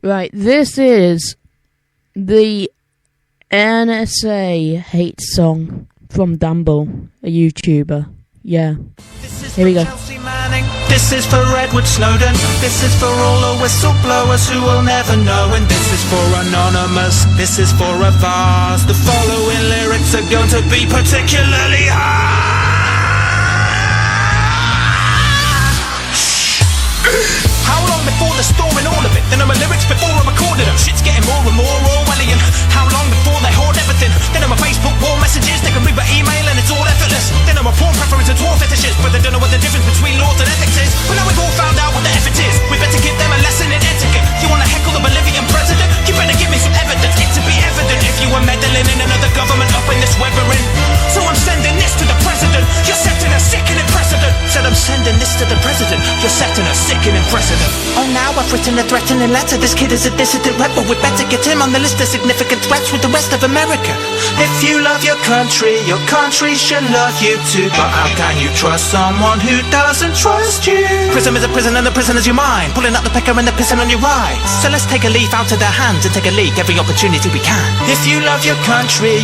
Right, this is the NSA hate song from Dumble, a YouTuber. Yeah. Here we go. This is for Edward Snowden. This is for all the whistleblowers who will never know. And this is for Anonymous. This is for a vase. The following lyrics are going to be particularly How long before the storm and all of it? Then I'm a lyrics before I recorded them. Shit's getting more and more Orwellian. How long before they hoard everything? Then I'm a Facebook wall messages. They can read my email and it's all effortless. Then I'm a porn preference and dwarf fetishes. But they don't know what the difference between laws and ethics is. But now we've all found out what the effort is. We better give them a lesson in etiquette. You wanna heckle the Bolivian president? You better give me some evidence. It to be evident if you were meddling in another government up in this weathering. So I'm sending this to the president. You're setting a sickening precedent. Said I'm sending this to the president. You're setting a sickening precedent. Oh, now I've written a threatening letter. This kid is a dissident rebel. We better get him on the list of significant threats with the rest of America. If you love your country should love you too. But how can you trust someone who doesn't trust you? Prison is a prison and the prison is your mind. Pulling up the pecker and the pissing on your rights. So let's take a leaf out of their hands and take a leak every opportunity we can. If you love your country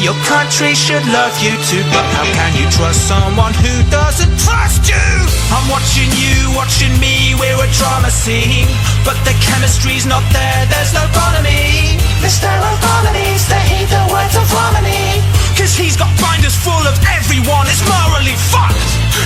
should love you too. But how can you trust someone who doesn't trust you? I'm watching you, watching me, we're a drama scene. But the chemistry's not there, there's no bonhomie. Mr. O'Connelly's the heat, the words of harmony. Cause he's got binders full of everyone, it's morally fucked.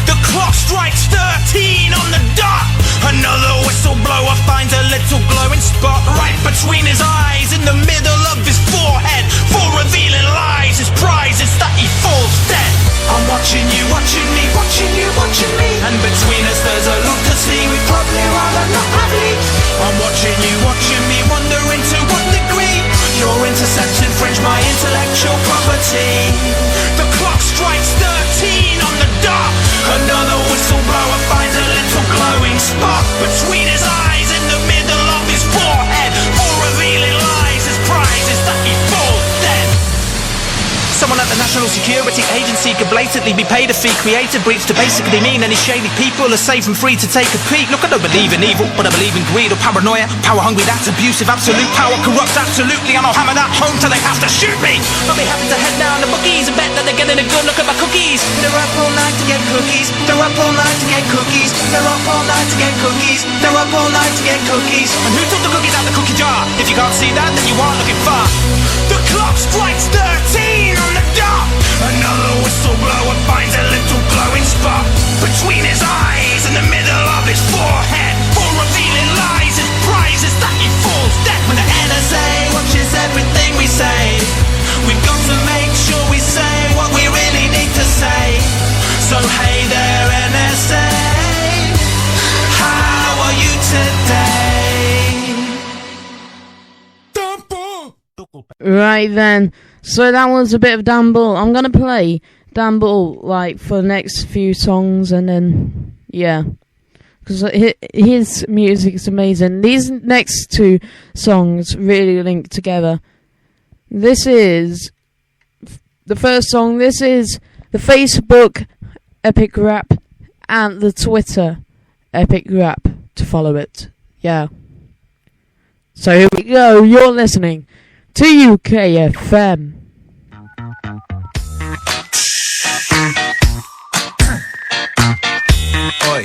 The clock strikes 13 on the dot. Another whistleblower finds a little glowing spot right between his eyes, in the middle of his forehead. For revealing lies, his prize is that he falls dead. I'm watching you, watching me, watching you, watching me. And between us there's a lot to see, we probably rather not have it. I'm watching you, watching me, wondering to what degree your interception infringe my intellectual property. The clock strikes 13 on the dot. Another whistleblower finds a little glowing spot between his eyes, in the middle of his forehead. For revealing lies, his prize is that he falls dead. Someone at the National Security Agency could blatantly be paid a fee, create a breach to basically mean any shady people are safe and free to take a peek. Look, I don't believe in evil, but I believe in greed or paranoia. Power hungry, that's abusive, absolute power corrupts, absolutely. And I'll hammer that home till they have to shoot me. I'll be happy to head down to bookies and bet that they're getting a good look at my cookies. They're up all night to get cookies. They're up all night to get cookies. They're up all night to get cookies. They're up all night to get cookies. And who took the cookies out the cookie jar? If you can't see that, then you aren't looking far. The clock strikes 13 on the dot. Another whistleblower finds a little glowing spot between his eyes, in the middle of his forehead. For revealing lies, his prize is that he falls dead. When the NSA watches everything we say, we've got to make sure we say what we really need to say. So hey there NSA, how are you today? Right then. So that was a bit of Dumble. I'm gonna play Dumble like for the next few songs, and then yeah, because his music is amazing. These next two songs really link together. This is the first song. This is the Facebook Epic Rap and the Twitter Epic Rap to follow it. Yeah. So here we go. You're listening to UKFM. Oi.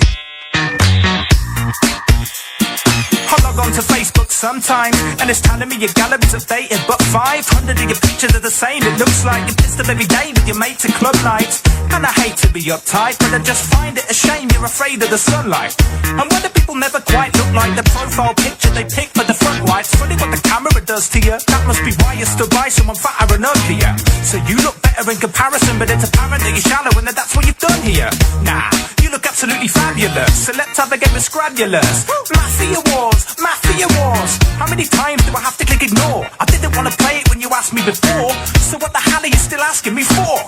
I log on to Facebook sometimes, and it's telling me your gallery's updated, but 500 of your pictures are the same. It looks like you pissed up every day with your mates at club nights. And I hate to be uptight, but I just find it a shame you're afraid of the sunlight. And whether people never quite look like the profile picture they pick for the front lights. Funny what the camera does to you. That must be why you stood by someone fatter and uglier. So you look better in comparison, but it's apparent that you're shallow and that's what you've done here. Nah, you look absolutely fabulous, so let's have a game of Scrabulous. Mafia Wars, Mafia Wars. How many times do I have to click ignore? I didn't want to play it when you asked me before, so what the hell are you still asking me for?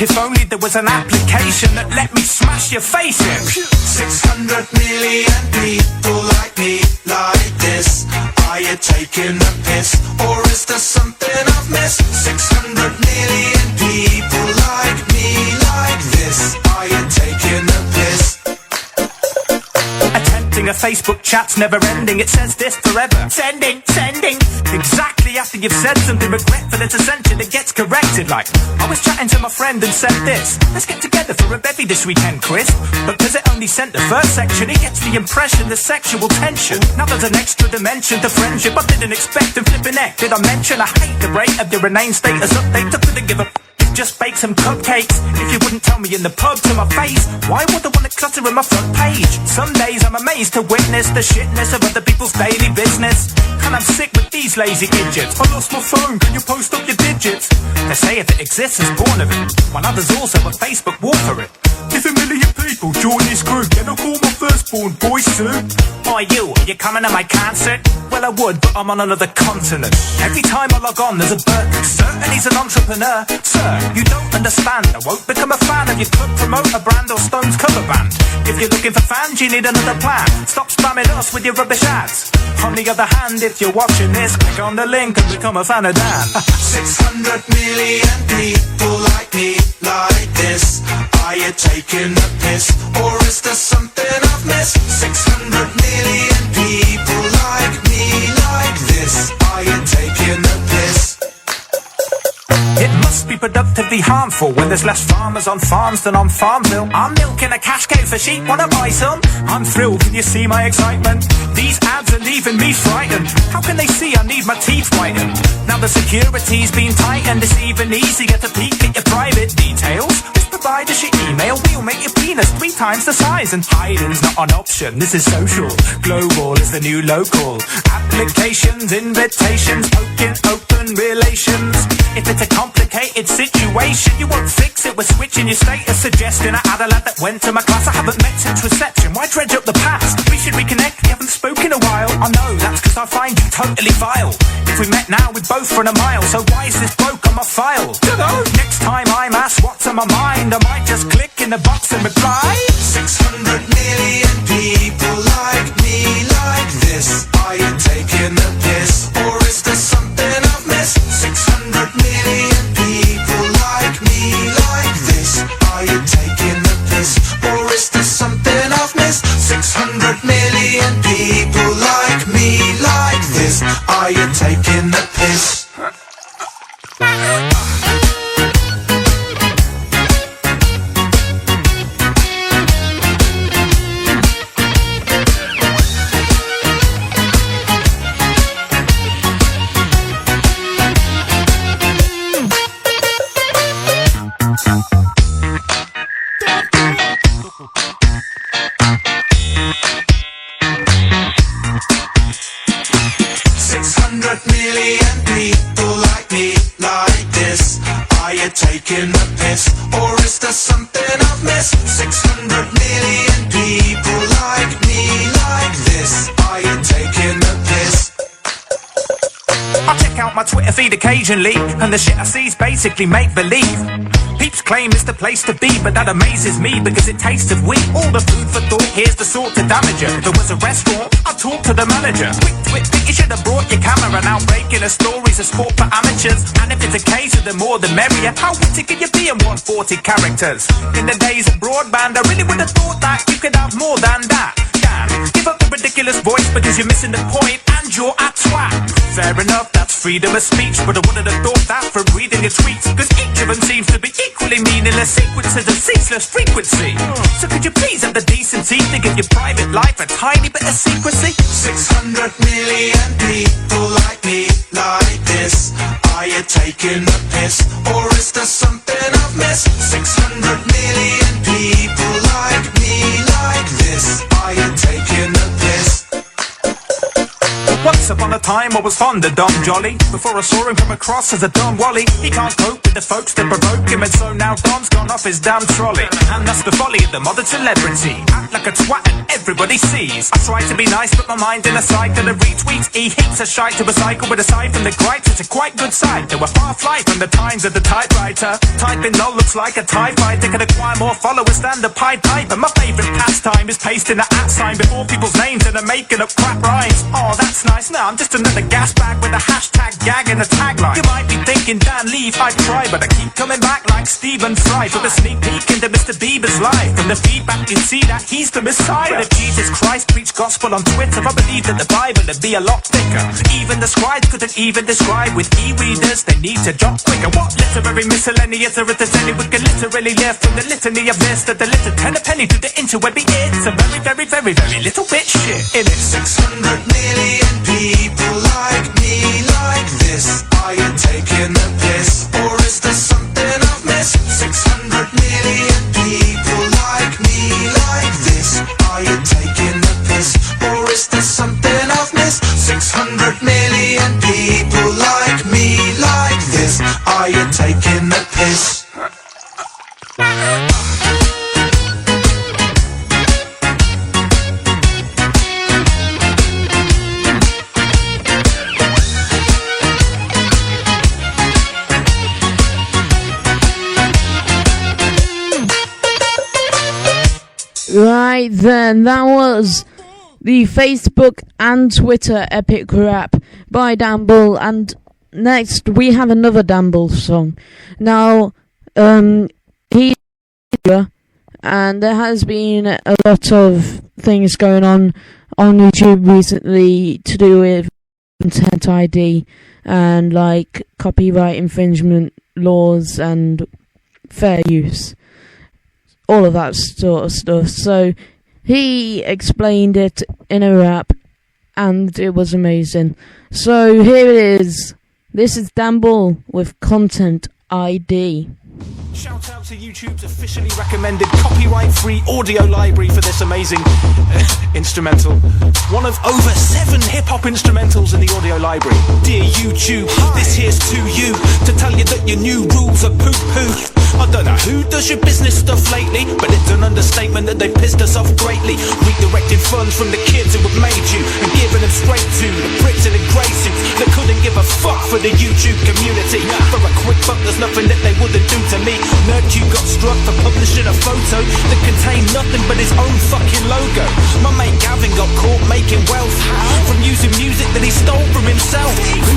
If only there was an application that let me smash your face in. 600 million people like me, like this. Are you taking the piss, or is there something I've missed? 600 million people like me, like this. Are you taking the piss? Attempting a Facebook chat's never ending. It says this forever. Sending. Exactly after you've said something regretful, it's essential, it gets corrected. Like, I was chatting to my friend and said this. Let's get together for a bevy this weekend, Chris. But because it only sent the first section, it gets the impression, the sexual tension. Now there's an extra dimension to friendship I didn't expect, and flipping neck. Did I mention I hate the rate of your inane status update? I couldn't give a just bake some cupcakes. If you wouldn't tell me in the pub to my face, why would I want to clutter in my front page? Some days I'm amazed to witness the shitness of other people's daily business. And I'm sick with these lazy idiots. I lost my phone, can you post up your digits? They say if it exists, it's born of it, while others also at Facebook war for it. If a million people join this group, then I'll call my firstborn boy soon. Are you coming to my concert? Well, I would, but I'm on another continent. Every time I log on, there's a bird. Certain he's an entrepreneur. Sir, you don't understand. I won't become a fan of your club promoter brand or Stones cover band. If you're looking for fans, you need another plan. Stop spamming us with your rubbish ads. On the other hand, if you're watching this, click on the link and become a fan of Dan. 600 million people like me, like this. Are you taking the piss, or is there something I've missed? 600 million people like me, like this. Are you taking the piss? It must be productively harmful when there's less farmers on farms than on Farmville. I'm milking a cash cow for sheep, wanna buy some? I'm thrilled, can you see my excitement? These ads are leaving me frightened. How can they see I need my teeth whitened? Now the security's been tightened, it's even easier to peek at your private details. Just provide us your email, we'll make your penis 3 times the size. And hiding's not an option, this is social. Global is the new local. Applications, invitations, poking open relations. If it's a complicated situation, you won't fix it with switching your status. Suggesting I had a lad that went to my class I haven't met since reception. Why dredge up the past? We should reconnect, we haven't spoken in a while. I know, that's because I find you totally vile. If we met now, we'd both run a mile. So why is this broke on my file? Dunno. Next time I'm asked what's on my mind, I might just click in the box and reply. 600 million people like me, like this. Are you taking the piss, or is there something I've missed? 600 million people like me, like this. Are you taking the piss, or is there something I've missed? 600 million people like me, like this. Are you taking the piss? 600 million people like me, like this. Are you taking the piss, or is there something I've missed? 600 million people like me, like this. Are you taking the piss? I check out my Twitter feed occasionally, and the shit I see's basically make-believe. Peeps claim it's the place to be, but that amazes me because it tastes of wheat. All the food for thought, here's the sort to damage you. If it was a restaurant, I'd talk to the manager. Quick twit, think you should have brought your camera. Now breaking a story's a sport for amateurs, and if it's a case of the more the merrier, how witty can you be in 140 characters? In the days of broadband, I really would have thought that you could have more than that. Give up the ridiculous voice because you're missing the point and you're a twat. Fair enough, that's freedom of speech, but I wouldn't have thought that from reading your tweets, because each of them seems to be equally meaningless sequences of ceaseless frequency. So could you please have the decency to give your private life a tiny bit of secrecy? 600 million people like me, like this. Are you taking the piss, or is there something I've missed? 600 million people like me, like this. Are you taking the piss? Once upon a time I was fond of Don Jolly, before I saw him come across as a Don Wally. He can't cope with the folks that provoke him, and so now Don's gone off his damn trolley. And that's the folly of the modern celebrity. Act like a twat and everybody sees. I try to be nice, but my mind in a cycle of retweets. He heaps a shite to recycle, but aside from the gripes, it's a quite good side. They were far fly from the times of the typewriter. Typing lol looks like a TIE fighter, can acquire more followers than the Pied Piper. My favourite pastime is pasting the @ sign before people's names and then making up crap rhymes. Oh, that's nice. Guess now I'm just another gas bag with a hashtag gag and a tagline. You might be thinking, Dan, leave, I'd try, but I keep coming back like Stephen Fry for a sneak peek into Mr. Bieber's life. From the feedback you see that he's the Messiah. But if Jesus Christ preached gospel on Twitter, I believe that the Bible would be a lot thicker. Even the scribes couldn't even describe. With e-readers, they need to drop quicker. What literary miscellaneous or if there's any we can literally live from the litany of this to the little ten a penny to the interwebby. It's a very, very, very, very little bit shit, innit? 600 million people like me, like this. Are you taking the piss, or is there something I've missed? 600 million people like me, like this. Are you taking the piss, or is there something I've missed? 600 million people like me, like this. Are you taking the piss? Right then, that was the Facebook and Twitter epic rap by Dan Bull, and next we have another Dan Bull song. Now, he's and there has been a lot of things going on YouTube recently to do with content ID and like copyright infringement laws and fair use. All of that sort of stuff. So he explained it in a rap, and it was amazing. So here it is. This is Dan Bull with Content ID. Shout out to YouTube's officially recommended copyright-free audio library for this amazing instrumental. One of over 7 hip-hop instrumentals in the audio library. Dear YouTube, this here's to you, to tell you that your new rules are poo-poo. I don't know who does your business stuff lately, but it's an understatement that they pissed us off greatly. Redirected funds from the kids who have made you and given them straight to the pricks in the grey suits that couldn't give a fuck for the YouTube community. For a quick buck, there's nothing that they wouldn't do to me. NerdQ got struck for publishing a photo that contained nothing but his own fucking logo. My mate Gavin got caught making wealth from using music that he stole from himself.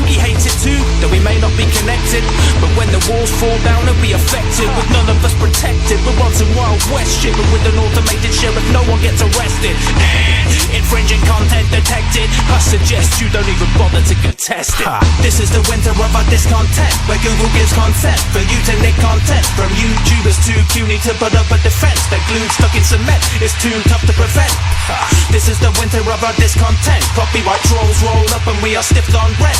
He hates it too, though we may not be connected, but when the walls fall down and be affected, with none of us protected, we're on some Wild West shit, but with an automated sheriff no one gets arrested. Infringing content detected, I suggest you don't even bother to contest it. This is the winter of our discontent, where Google gives consent for you to nick content from YouTubers too puny to put up a defense. They're glued stuck in cement, it's too tough to prevent. This is the winter of our discontent, copyright trolls roll up and we are stiffed on rent.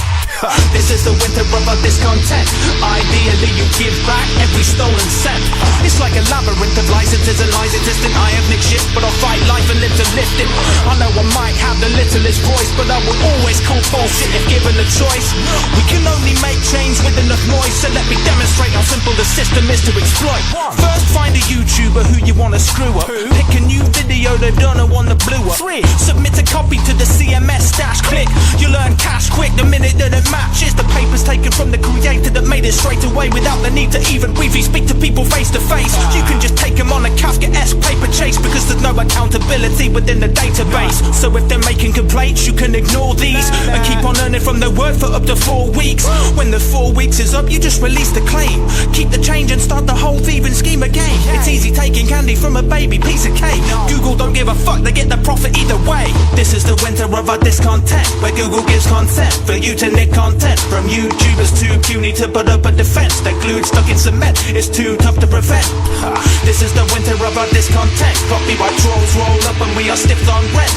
This is the winter of our discontent, ideally you give back every stolen cent. It's like a labyrinth of licenses and lies existing. I have nicked shit, but I'll fight life and live to lift it. I know I might have the littlest voice, but I will always call bullshit if given a choice. We can only make change with enough noise, so let me demonstrate how simple the system is to exploit. First, find a YouTuber who you wanna screw up. Pick a new video they've done and one that blew up. 3, submit a copy to the CMS stash. Click, you'll earn cash quick the minute that it matches. The papers taken from the creator that made it straight away without the need to even briefly speak to people face to face. You can just take them on a Kafka-esque paper chase because there's no accountability within the database. So if they're making complaints, you can ignore these and keep on earning from their work for up to 4 weeks. When the 4 weeks is up, you just release the claim. Keep the change and start the whole thieving scheme again. It's easy taking candy from a baby piece of cake. Google don't give a fuck, they get the profit either way. This is the winter of our discontent, where Google gives consent for you to nick content from YouTubers too puny to put up a defense. They're glued stuck in cement, it's too tough to prevent. This is the winter of our discontent, copyright trolls roll up and we are stiffed on rent.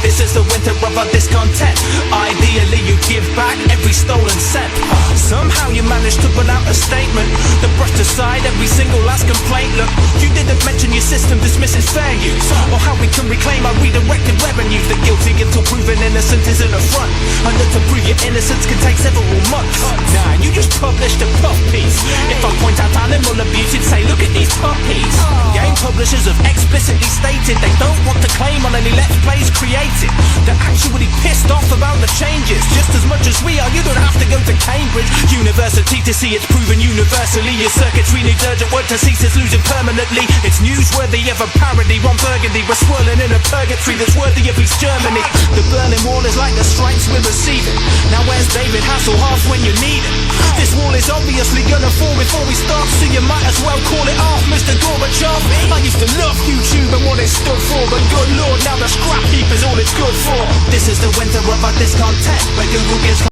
This is the winter of our discontent, ideally you give back every stolen cent. Somehow you managed to put out a statement that brushed aside every single last complaint. Look, you didn't mention your system dismisses fair use, or how we can reclaim our redirected revenues. The guilty until proven innocent is an affront, and that to prove your innocence can take several months. Nah, you just published a puff piece. If I point out animal abuse, you'd say look at these puppies. Game publishers have explicitly stated they don't want to claim on any Let's Plays created. They're actually pissed off about the changes just as much as we are. You don't have to go to Cambridge University to see it's proven universally. Your circuitry needs urgent work to cease, it's losing permanently. It's newsworthy of a parody, Ron Burgundy. We're swirling in a purgatory that's worthy of East Germany. The Berlin Wall is like the strikes we're receiving. Now where's David Hasselhoff when you need him? This wall is obviously gonna fall before we start, so you might as well call it off, Mr. Gorbachev. I used to love YouTube and what it stood for, but good lord, now the scrap heap is all it's good for. This is the winter of our discontent, where Google gives